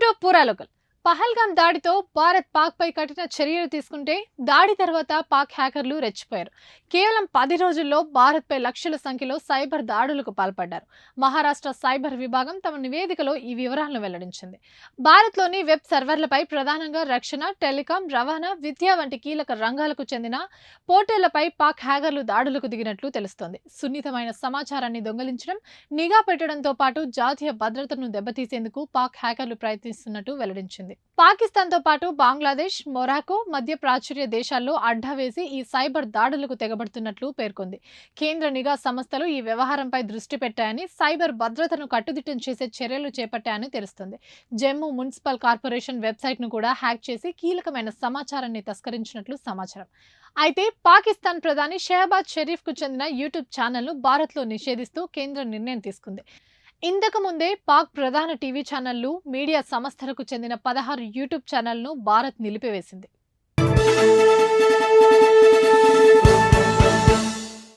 Welcome to Puralocal. Pahalgam దాడితో భారత్ పాక్ పై కఠిన చర్యలు తీసుకుంటే దాడి తర్వాత పాక్ హ్యాకర్లు రెచ్చిపోయారు. కేవలం 10 రోజుల్లో భారత్ పై లక్షల సంఖ్యలో సైబర్ దాడులకు పాల్పడ్డారు. మహారాష్ట్ర సైబర్ విభాగం తమ నివేదికలో ఈ వివరాలను వెల్లడించింది. భారత్లోని వెబ్ సర్వర్లపై ప్రధానంగా రక్షణ, టెలికాం, రవాణా, విద్య వంటి కీలక రంగాలకు చెందిన పోర్టళ్లపై పాక్ హ్యాకర్లు దాడులకు దిగినట్లు తెలుస్తోంది. సున్నితమైన సమాచారాన్ని దొంగిలించడం, నిఘా పెట్టడంతో పాటు జాతీయ భద్రతను దెబ్బతీసేందుకు పాక్ హ్యాకర్లు ప్రయత్నిస్తున్నట్టు వెల్లడించింది. పాకిస్తాన్తో పాటు బంగ్లాదేశ్, మొరాకో, మధ్య ప్రాచుర్య దేశాల్లో అడ్డా వేసి ఈ సైబర్ దాడులకు తెగబడుతున్నట్లు పేర్కొంది. కేంద్ర నిఘా సంస్థలు ఈ వ్యవహారంపై దృష్టి పెట్టాయని, సైబర్ భద్రతను కట్టుదిట్టం చేసే చర్యలు చేపట్టాయని తెలుస్తుంది. జమ్మూ మున్సిపల్ కార్పొరేషన్ వెబ్సైట్ను కూడా హ్యాక్ చేసి కీలకమైన సమాచారాన్ని తస్కరించినట్లు సమాచారం. అయితే పాకిస్తాన్ ప్రధాని షెహబాజ్ షరీఫ్కు చెందిన యూట్యూబ్ ఛానల్ను భారత్లో నిషేధిస్తూ కేంద్రం నిర్ణయం తీసుకుంది. ఇంతకు ముందే పాక్ ప్రధాన టీవీ ఛానళ్లు, మీడియా సంస్థలకు చెందిన 16 యూట్యూబ్ ఛానళ్లను భారత్ నిలిపివేసింది.